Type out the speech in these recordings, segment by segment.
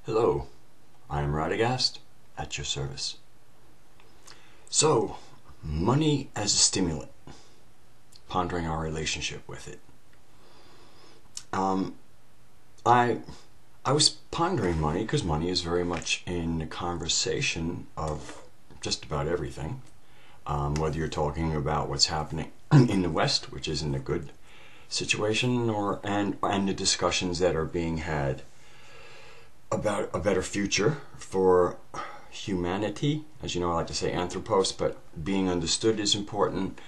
Hello, I am Radagast at your service. So, money as a stimulant, pondering our relationship with it. I was pondering money because money is very much in the conversation of just about everything. Whether you're talking about what's happening in the West, which isn't a good situation, and the discussions that are being had about a better future for humanity. As you know, I like to say anthropos, but being understood is important.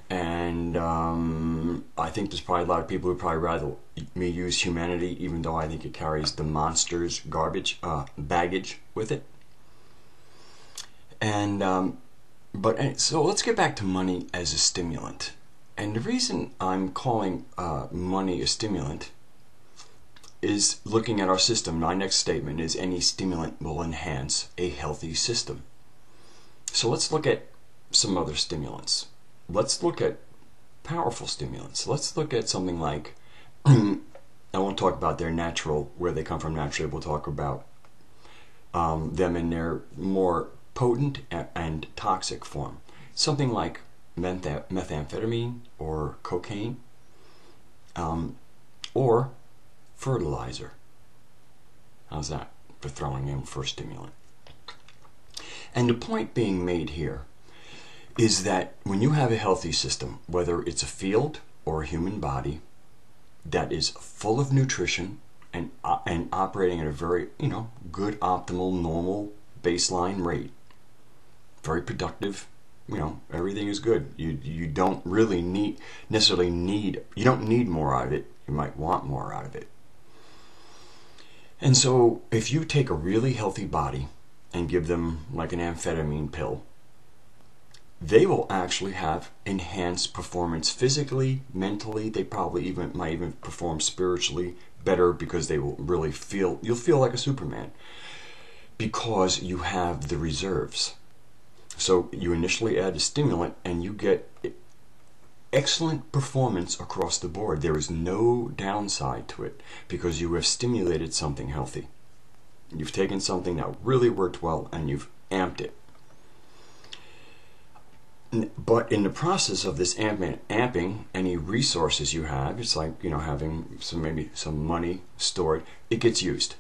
And I think there's probably a lot of people who would probably rather me use humanity, even though I think it carries the monster's baggage with it. So let's get back to money as a stimulant. And the reason I'm calling money a stimulant is looking at our system. My next statement is any stimulant will enhance a healthy system. So let's look at some other stimulants. Let's look at powerful stimulants. Let's look at something like, I won't talk about their natural, where they come from naturally. We'll talk about them in their more potent and toxic form. Something like methamphetamine or cocaine, or fertilizer. How's that for throwing in for a stimulant? And the point being made here is that when you have a healthy system, whether it's a field or a human body that is full of nutrition and operating at a very good, optimal, normal baseline rate, very productive, everything is good. You don't really need you don't need more out of it. You might want more out of it. And so if you take a really healthy body and give them like an amphetamine pill, they will actually have enhanced performance physically, mentally. They probably might even perform spiritually better, because they will really you'll feel like a Superman, because you have the reserves. So you initially add a stimulant and you get excellent performance across the board. There is no downside to it, because you have stimulated something healthy. You've taken something that really worked well and you've amped it. But in the process of this amping any resources you have, it's like having maybe some money stored. It gets used,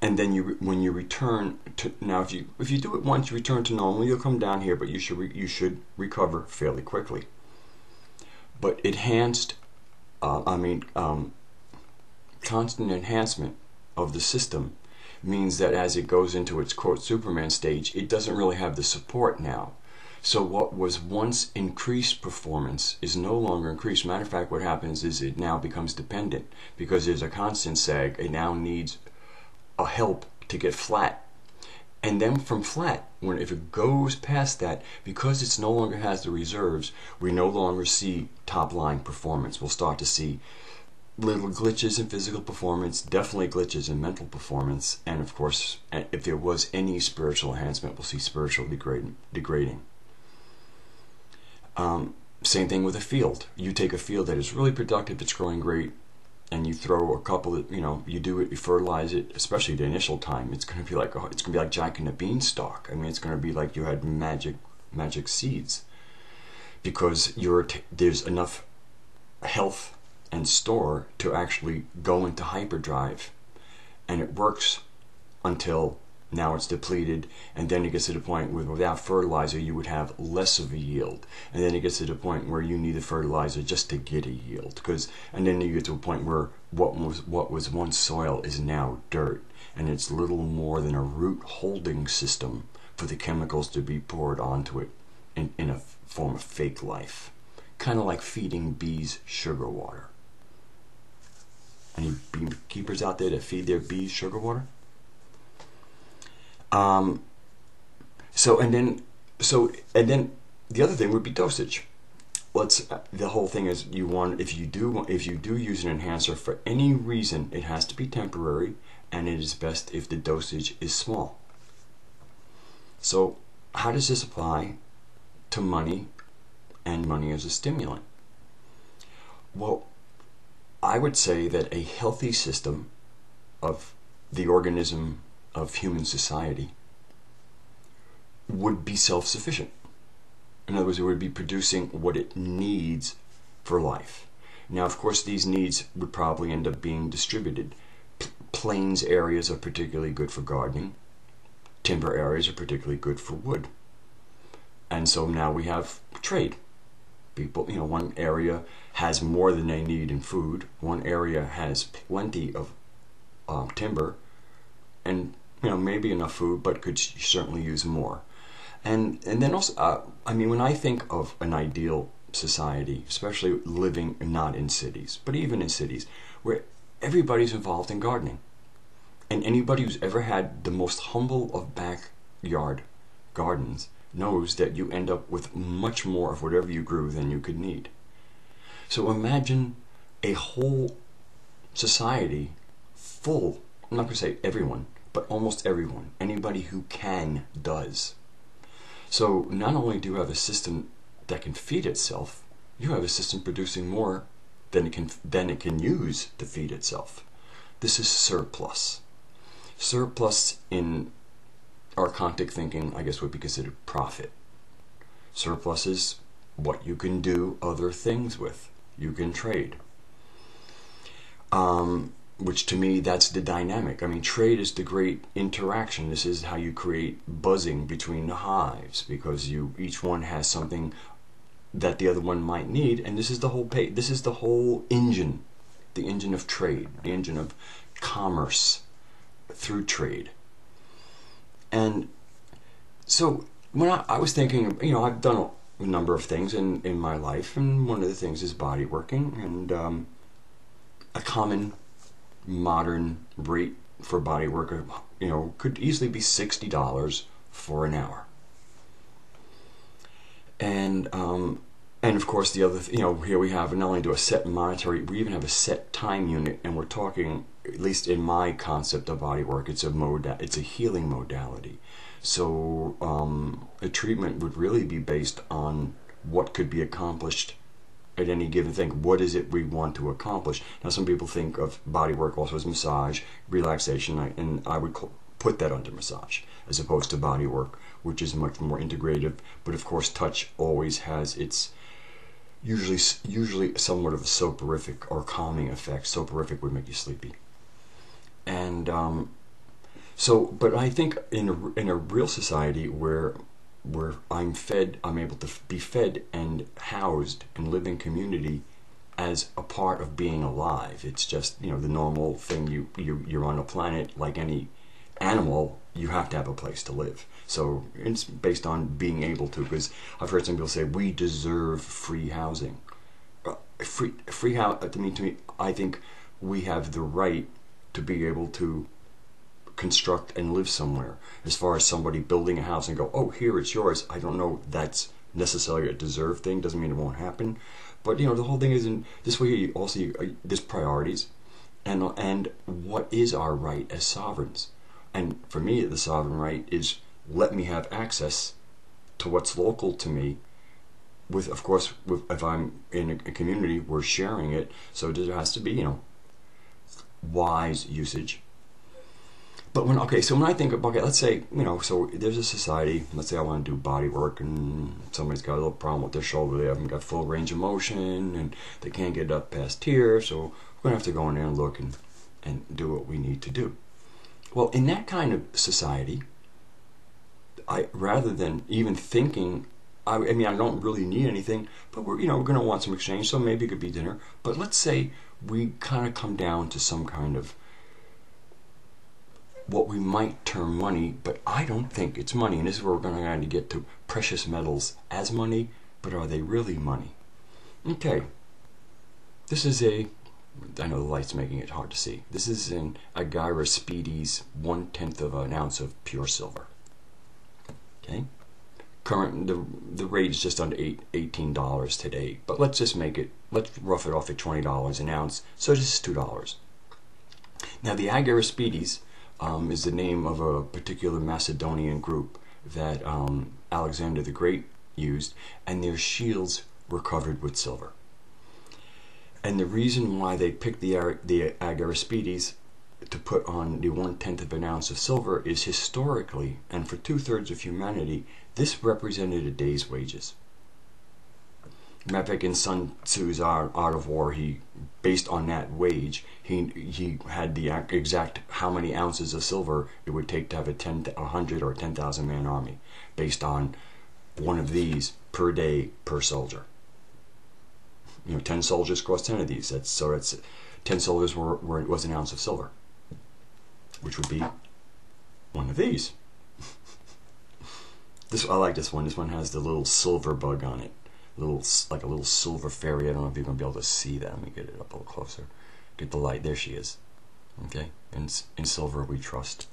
and then when you return to, now if you do it once, you return to normal, you'll come down here, but you should recover fairly quickly. But enhanced, constant enhancement of the system means that as it goes into its quote Superman stage, it doesn't really have the support now. So what was once increased performance is no longer increased. Matter of fact, what happens is it now becomes dependent, because there's a constant sag. It now needs a help to get flat. And then from flat, if it goes past that, because it no longer has the reserves, we no longer see top line performance. We'll start to see little glitches in physical performance, definitely glitches in mental performance, and of course, if there was any spiritual enhancement, we'll see spiritual degrading. Same thing with a field. You take a field that is really productive, it's growing great, and you throw a couple of, you do it, you fertilize it, especially the initial time. It's going to be like Jack and the Beanstalk. I mean, it's going to be like you had magic seeds, because there's enough health and store to actually go into hyperdrive, and it works until now it's depleted, and then it gets to the point where without fertilizer you would have less of a yield, and then it gets to the point where you need the fertilizer just to get a yield, and then you get to a point where what was once soil is now dirt, and it's little more than a root holding system for the chemicals to be poured onto it in a form of fake life, kind of like feeding bees sugar water. Any beekeepers out there that feed their bees sugar water? And then the other thing would be dosage. The whole thing is if you do use an enhancer for any reason, it has to be temporary, and it is best if the dosage is small. So how does this apply to money and money as a stimulant? Well, I would say that a healthy system of the organism of human society would be self-sufficient. In other words, it would be producing what it needs for life. Now, of course, these needs would probably end up being distributed. Plains areas are particularly good for gardening. Timber areas are particularly good for wood. And so now we have trade. People, one area has more than they need in food. One area has plenty of timber and, maybe enough food, but could certainly use more. And then also, when I think of an ideal society, especially living not in cities, but even in cities, where everybody's involved in gardening. And anybody who's ever had the most humble of backyard gardens knows that you end up with much more of whatever you grew than you could need. So imagine a whole society full, I'm not going to say everyone, but almost everyone. Anybody who can does. So not only do you have a system that can feed itself, you have a system producing more than it can use to feed itself. This is surplus. Surplus in archontic thinking, I guess, would be considered profit. Surplus is what you can do other things with. You can trade. Which to me, that's the dynamic. Trade is the great interaction. This is how you create buzzing between the hives, because each one has something that the other one might need, and this is the whole engine, the engine of trade, the engine of commerce through trade. And so when I was thinking, I've done a number of things in my life, and one of the things is body working, and a common modern rate for body work, could easily be $60 for an hour. And of course the other, here we have not only do a set monetary, we even have a set time unit, and we're talking, at least in my concept of body work, it's a healing modality. So a treatment would really be based on what could be accomplished at any given thing. What is it we want to accomplish? Now, some people think of body work also as massage, relaxation, and I would put that under massage, as opposed to body work, which is much more integrative. But of course, touch always has its usually somewhat of a soporific or calming effect. Soporific would make you sleepy. And but I think in a real society where I'm able to be fed and housed and live in community as a part of being alive. It's just, the normal thing. You're on a planet like any animal. You have to have a place to live. So it's based on being able to, because I've heard some people say we deserve free housing. Free house, to me, I think we have the right to be able to construct and live somewhere. As far as somebody building a house and go, oh, here, it's yours, I don't know that's necessarily a deserved thing. Doesn't mean it won't happen. But the whole thing is, in this way, there's priorities, and what is our right as sovereigns. And for me, the sovereign right is, let me have access to what's local to me. Of course, if I'm in a community, we're sharing it, so there has to be, wise usage. But when I think of, let's say, so there's a society, let's say I want to do body work, and somebody's got a little problem with their shoulder, they haven't got full range of motion, and they can't get up past here, so we're going to have to go in there and look and do what we need to do. Well, in that kind of society, rather than even thinking, I don't really need anything, but we're going to want some exchange, so maybe it could be dinner. But let's say we kind of come down to some kind of what we might term money, but I don't think it's money. And this is where we're going to get to precious metals as money, but are they really money? Okay, this is I know the light's making it hard to see. This is an Agarispides 1/10 of an ounce of pure silver. Okay, the rate is just under $18 today, but let's just let's rough it off at $20 an ounce, so this is $2. Now the Agarispides is the name of a particular Macedonian group that Alexander the Great used, and their shields were covered with silver. And the reason why they picked the Agarispides to put on the 1/10 of an ounce of silver is historically, and for 2/3 of humanity, this represented a day's wages. Matter of fact, in Sun Tzu's Art of War, he, based on that wage, he had the exact how many ounces of silver it would take to have a 100 or 10,000 man army, based on one of these per day per soldier. 10 soldiers cost 10 of these. That's 10 soldiers was an ounce of silver, which would be one of these. I like this one. This one has the little silver bug on it. Like a little silver fairy. I don't know if you're going to be able to see that. Let me get it up a little closer. Get the light. There she is. Okay? In silver we trust.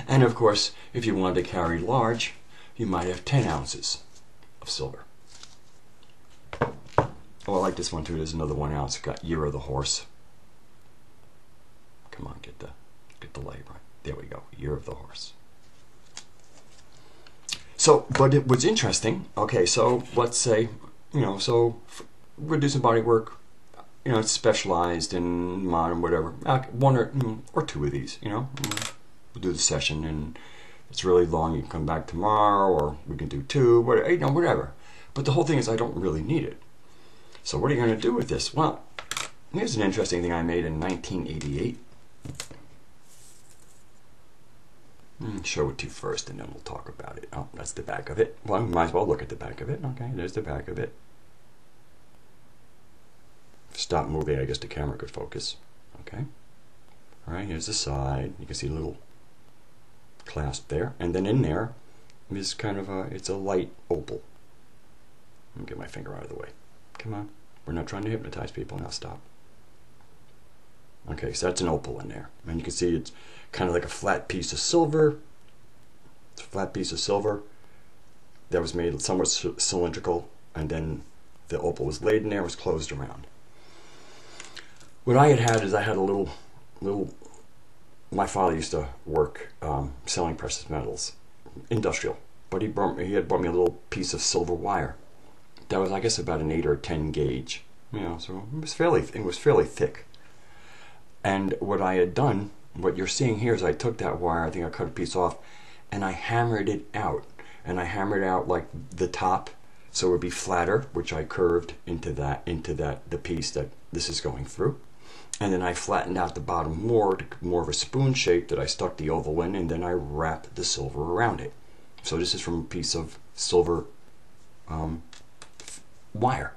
And of course, if you wanted to carry large, you might have 10 ounces of silver. Oh, I like this one too. There's another 1 ounce. Got Year of the Horse. Come on, get the light right. There we go. Year of the Horse. So, but it was interesting. Okay, so let's say, so we're doing some body work. It's specialized in modern whatever. One or two of these. We'll do the session, and it's really long. You can come back tomorrow, or we can do 2. Whatever. But the whole thing is, I don't really need it. So what are you going to do with this? Well, here's an interesting thing I made in 1988. Show it to you first, and then we'll talk about it. Oh, that's the back of it. Well, we might as well look at the back of it. Okay, there's the back of it. Stop moving, I guess the camera could focus. Okay. All right, here's the side. You can see a little clasp there. And then in there is kind of it's a light opal. Let me get my finger out of the way. Come on. We're not trying to hypnotize people. Now stop. Okay, so that's an opal in there. And you can see it's kind of like a flat piece of silver. It's a flat piece of silver that was made somewhat cylindrical, and then the opal was laid in there, was closed around. What I had is I had a little, my father used to work selling precious metals, industrial, but he had brought me a little piece of silver wire. That was, I guess, about an 8 or 10 gauge, so it was fairly thick. And what I had done, what you're seeing here, is I took that wire, I think I cut a piece off, and I hammered it out. And I hammered out like the top, so it would be flatter, which I curved into the piece that this is going through. And then I flattened out the bottom more of a spoon shape that I stuck the oval in, and then I wrapped the silver around it. So this is from a piece of silver wire.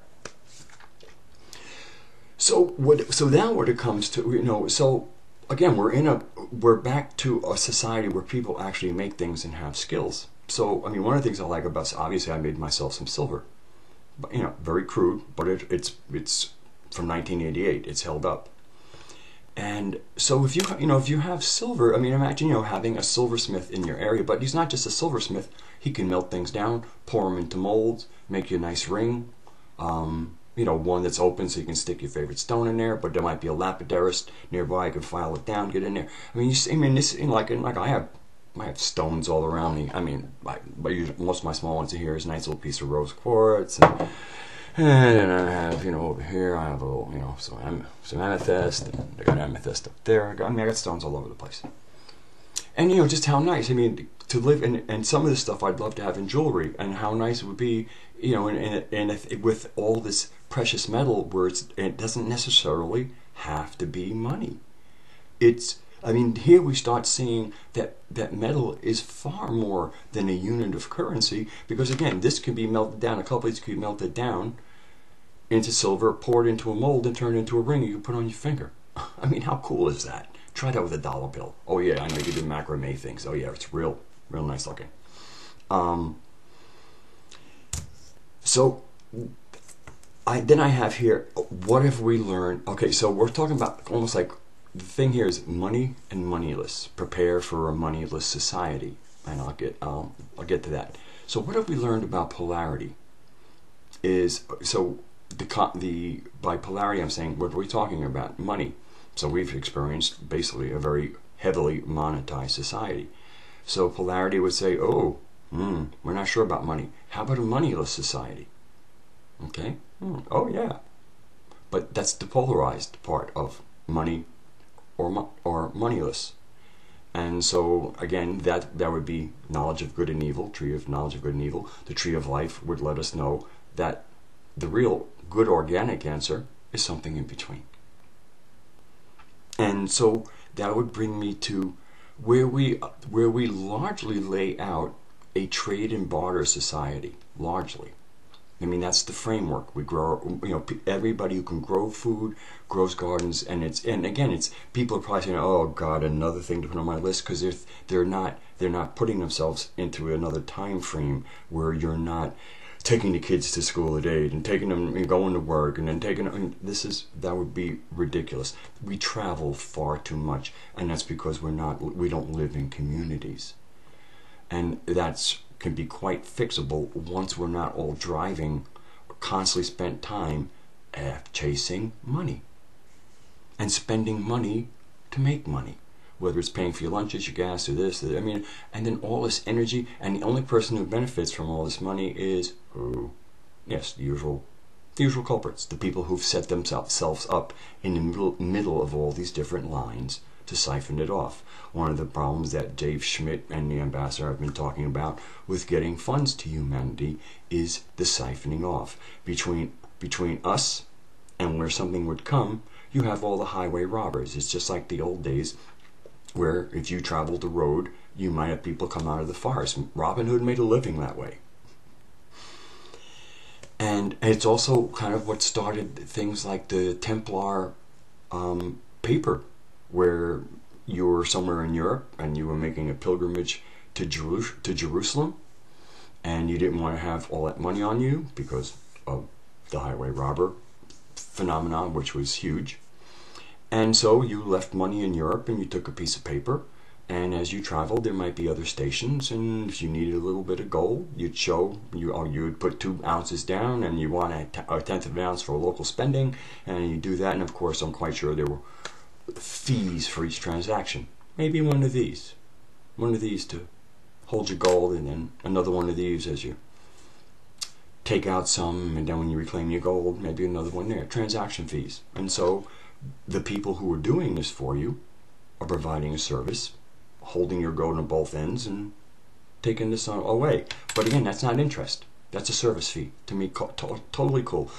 So now what it comes to, so again, we're back to a society where people actually make things and have skills. So I mean, one of the things I like about, obviously I made myself some silver, but very crude, but it's from 1988. It's held up. And so if you have silver, I mean, imagine having a silversmith in your area, but he's not just a silversmith. He can melt things down, pour them into molds, make you a nice ring. One that's open so you can stick your favorite stone in there, but there might be a lapidarist nearby. I can file it down, get in there. I mean, like I have stones all around me. I mean, most of my small ones are here is a nice little piece of rose quartz, and then I have, over here I have a little, some amethyst, and I got amethyst up there. I got stones all over the place. And just how nice. I mean, to live and some of this stuff I'd love to have in jewelry, and how nice it would be, and with all this precious metal, where it doesn't necessarily have to be money. Here we start seeing that metal is far more than a unit of currency, because again, this can be melted down. A couple of these can be melted down into silver, poured into a mold, and turned into a ring you can put on your finger. I mean, how cool is that? Try that with a dollar bill. Oh yeah, I know you do macrame things. Oh yeah, it's real nice looking. So then I have here, what have we learned? Okay, so we're talking about almost like, the thing here is money and moneyless. Prepare for a moneyless society, and I'll get to that. So what have we learned about polarity? By polarity, I'm saying, what are we talking about? Money. So we've experienced basically a very heavily monetized society. So polarity would say, we're not sure about money. How about a moneyless society? Okay. Oh yeah. But that's the polarized part of money or moneyless. And so again, that would be knowledge of good and evil, tree of knowledge of good and evil. The tree of life would let us know that the real good organic answer is something in between. And so that would bring me to where we largely lay out a trade and barter society, largely. I mean, that's the framework. We grow, everybody who can grow food grows gardens, and again, people are probably saying, "Oh God, another thing to put on my list," because they're not putting themselves into another time frame where you're not taking the kids to school at 8 and taking them and going to work and then taking them. That would be ridiculous. We travel far too much, and that's because we don't live in communities, and that's can be quite fixable once we're not all driving, constantly spent time chasing money and spending money to make money, whether it's paying for your lunches, your gas, or this, and then all this energy, and the only person who benefits from all this money is who? Yes, the usual culprits, the people who've set themselves up in the middle of all these different lines to siphon it off. One of the problems that Dave Schmidt and the ambassador have been talking about with getting funds to humanity is the siphoning off. Between us and where something would come, you have all the highway robbers. It's just like the old days where if you traveled the road, you might have people come out of the forest. Robin Hood made a living that way. And it's also kind of what started things like the Templar paper, where you were somewhere in Europe and you were making a pilgrimage to Jerusalem, and you didn't want to have all that money on you because of the highway robber phenomenon, which was huge. And so you left money in Europe and you took a piece of paper, and as you traveled there might be other stations, and if you needed a little bit of gold, you'd put 2 ounces down and you want a tenth of an ounce for local spending, and you do that, and of course I'm quite sure there were fees for each transaction. Maybe one of these to hold your gold, and then another one of these as you take out some, and then when you reclaim your gold, maybe another one there. Transaction fees. And so the people who are doing this for you are providing a service, holding your gold on both ends and taking this away. But again, that's not interest. That's a service fee. To me, totally cool.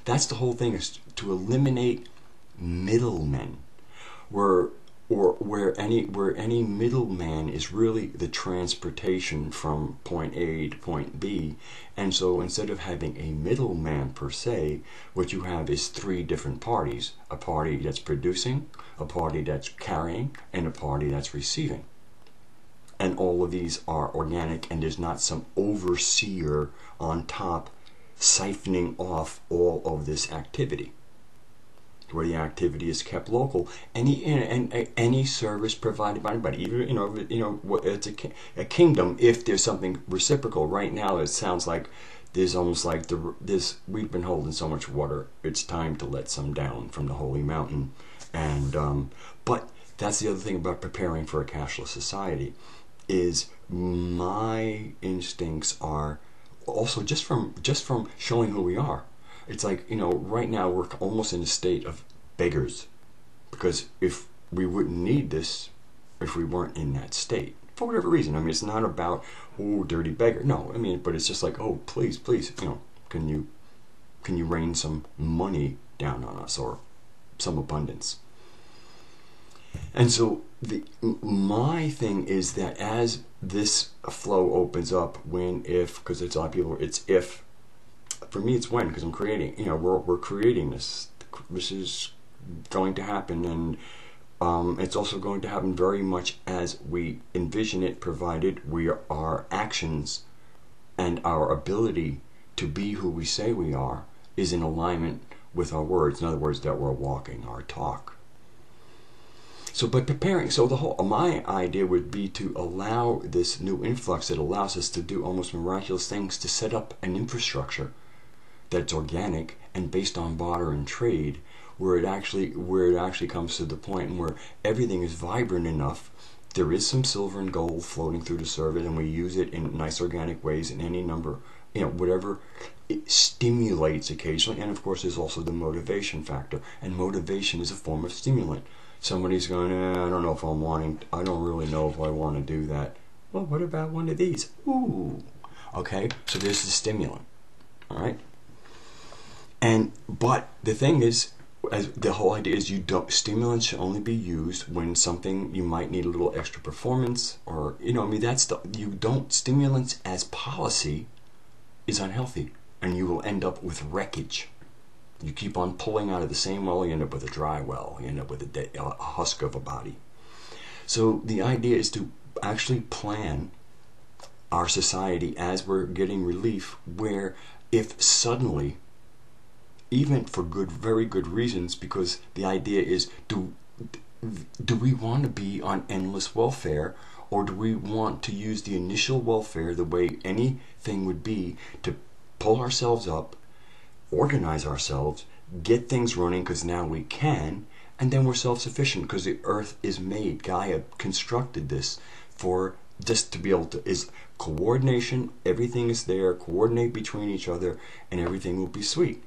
That's the whole thing, is to eliminate middlemen, where any middleman is really the transportation from point A to point B. And so instead of having a middleman per se, what you have is 3 different parties: a party that's producing, a party that's carrying, and a party that's receiving. And all of these are organic, and there's not some overseer on top siphoning off all of this activity, where the activity is kept local. Any service provided by anybody, even it's a kingdom. If there's something reciprocal, right now it sounds like there's almost like we've been holding so much water. It's time to let some down from the holy mountain. And but that's the other thing about preparing for a cashless society, is my instincts are also just from showing who we are. It's like, right now we're almost in a state of beggars, because if we wouldn't need this if we weren't in that state, for whatever reason. It's not about, oh, dirty beggar. No, but it's just like, oh, please, can you rain some money down on us, or some abundance? And so my thing is that as this flow opens up, because it's a lot of people, it's if. For me, it's when, because I'm creating. We're creating this. This is going to happen, and it's also going to happen very much as we envision it, provided our actions and our ability to be who we say we are is in alignment with our words. In other words, that we're walking our talk. So, but preparing. So my idea would be to allow this new influx that allows us to do almost miraculous things, to set up an infrastructure that's organic and based on barter and trade, where it actually comes to the point where everything is vibrant enough. There is some silver and gold floating through the service, and we use it in nice organic ways in any number, whatever it stimulates occasionally. And of course, there's also the motivation factor, and motivation is a form of stimulant. Somebody's going, I don't know if I'm wanting, I don't really know if I want to do that. Well, what about one of these? Ooh. Okay, so there's the stimulant. All right. But the thing is, the whole idea is stimulants should only be used when something you might need a little extra performance, or stimulants as policy is unhealthy, and you will end up with wreckage. You keep on pulling out of the same well, you end up with a dry well, you end up with a husk of a body. So the idea is to actually plan our society as we're getting relief, where if suddenly, even for very good reasons, because the idea is, do we want to be on endless welfare, or do we want to use the initial welfare the way anything would be, to pull ourselves up, organize ourselves, get things running, because now we can, and then we're self-sufficient, because the earth is made, Gaia constructed this for just to be able to, is coordination, everything is there, coordinate between each other, and everything will be sweet.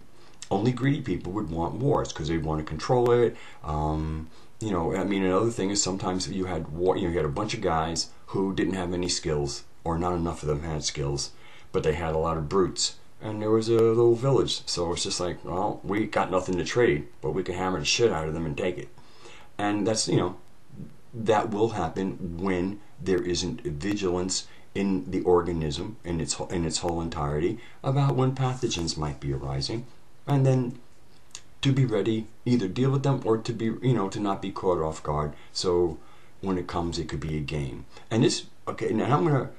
Only greedy people would want wars because they want to control it. Another thing is sometimes you had war. You had a bunch of guys who didn't have any skills, or not enough of them had skills, but they had a lot of brutes, and there was a little village. So it's just like, well, we got nothing to trade, but we can hammer the shit out of them and take it. And that's that will happen when there isn't vigilance in the organism in its whole entirety about when pathogens might be arising. And then to be ready, either deal with them or to be, to not be caught off guard. So when it comes, it could be a game. And this, okay, now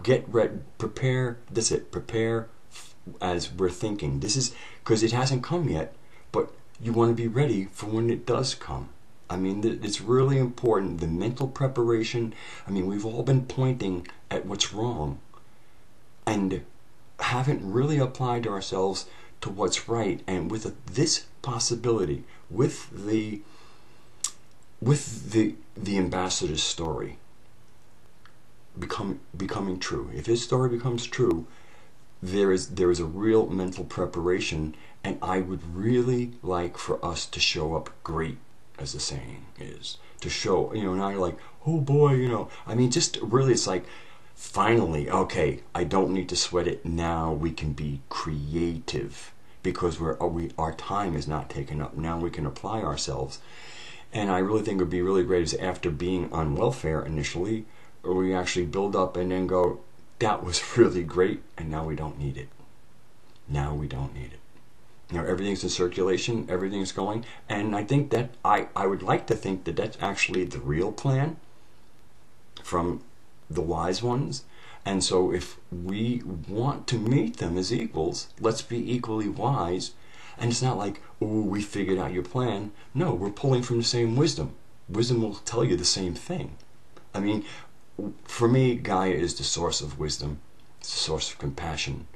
get ready, prepare, that's it, prepare as we're thinking. This is, because it hasn't come yet, but you want to be ready for when it does come. I mean, it's really important, the mental preparation. I mean, we've all been pointing at what's wrong and haven't really applied ourselves to what's right. And with this possibility, with the ambassador's story becoming true, if his story becomes true, there is a real mental preparation. And I would really like for us to show up great, as the saying is, to show, now you're like, oh boy, I mean, just really, it's like, finally, okay, I don't need to sweat it. Now we can be creative, because our time is not taken up. Now we can apply ourselves. And I really think it would be really great is after being on welfare initially, or we actually build up and then go, that was really great, and now we don't need it. Now we don't need it. Everything's in circulation, everything's going, and I think that I would like to think that that's actually the real plan from the wise ones. And so if we want to meet them as equals, let's be equally wise. And it's not like, oh, we figured out your plan. No, we're pulling from the same wisdom. Wisdom will tell you the same thing. I mean, for me, Gaia is the source of wisdom. It's the source of compassion,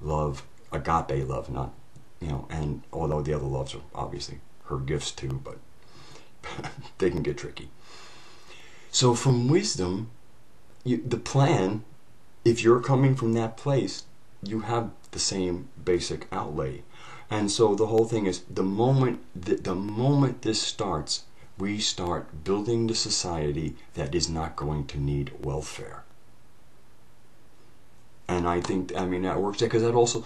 love, agape love, not, and although the other loves are obviously her gifts too, but they can get tricky. So from wisdom, the plan, if you're coming from that place, you have the same basic outlay. And so the whole thing is, the moment this starts, we start building the society that is not going to need welfare. And I think, that works, because that also,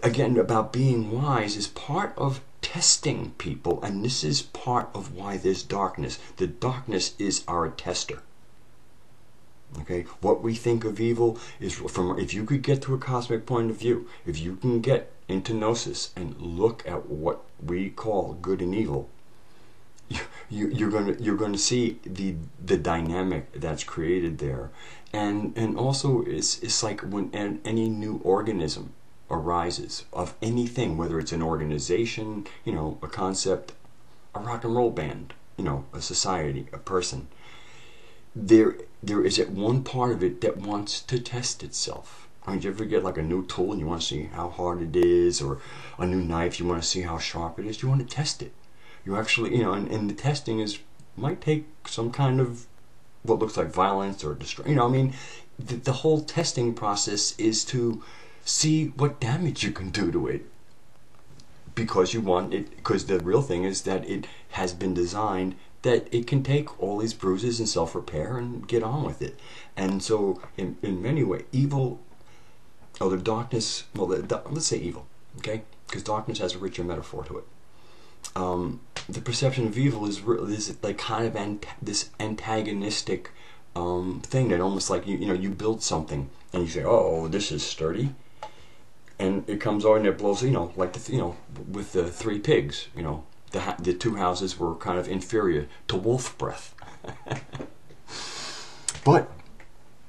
again, about being wise is part of testing people, and this is part of why there's darkness. The darkness is our tester. Okay, what we think of evil is if you could get to a cosmic point of view, if you can get into gnosis and look at what we call good and evil, you're going to see the dynamic that's created there, and also it's like when any new organism arises of anything, whether it's an organization, a concept, a rock and roll band, a society, a person. There is at one part of it that wants to test itself. I mean, do you ever get like a new tool and you want to see how hard it is, or a new knife, you want to see how sharp it is? You want to test it. You actually, and the testing might take some kind of what looks like violence or destruction. The whole testing process is to see what damage you can do to it. because you want it, because the real thing is that it has been designed that it can take all these bruises and self-repair and get on with it. And so in many ways, evil, or the darkness, well, let's say evil, okay? Because darkness has a richer metaphor to it. The perception of evil is like kind of this antagonistic thing that almost like, you build something and you say, oh, this is sturdy. And it comes over and it blows, like with the three pigs, the two houses were kind of inferior to wolf breath. But,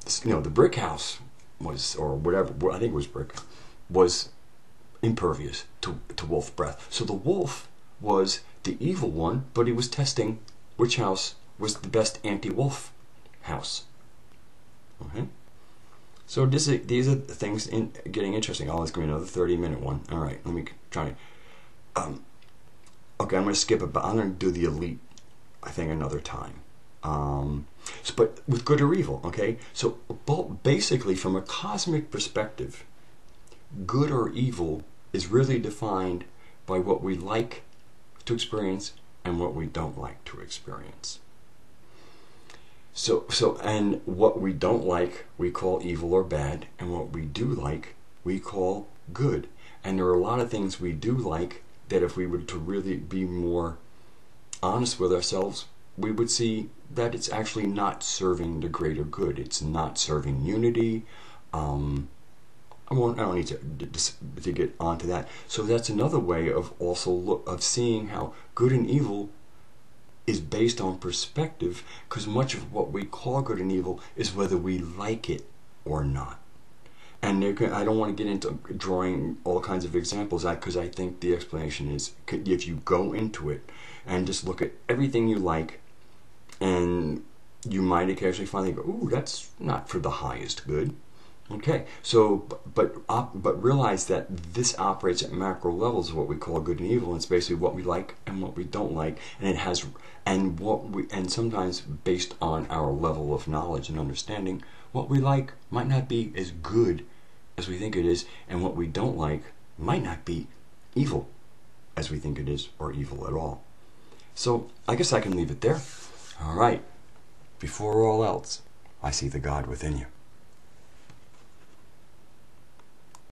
the brick house was, or whatever, I think it was brick, was impervious to wolf breath. So the wolf was the evil one, but he was testing which house was the best anti-wolf house. Okay? So these are the things getting interesting. Oh, it's going to be another 30-minute one. All right, let me try to... okay, I'm going to skip it, but I'm going to do the elite, I think, another time. But with good or evil, okay? So basically, from a cosmic perspective, good or evil is really defined by what we like to experience and what we don't like to experience. And what we don't like, we call evil or bad, and what we do like, we call good. And there are a lot of things we do like that if we were to really be more honest with ourselves, we would see that it's actually not serving the greater good. It's not serving unity. I don't need to get onto that. So that's another way of of seeing how good and evil is based on perspective, because much of what we call good and evil is whether we like it or not. And I don't want to get into drawing all kinds of examples out, because I think the explanation is, if you go into it and just look at everything you like, and you might occasionally finally go, ooh, that's not for the highest good. Okay, so but realize that this operates at macro levels of what we call good and evil. And it's basically what we like and what we don't like, and it has and sometimes based on our level of knowledge and understanding, what we like might not be as good as we think it is, and what we don't like might not be evil as we think it is, or evil at all. So I guess I can leave it there. All right. Before all else, I see the God within you.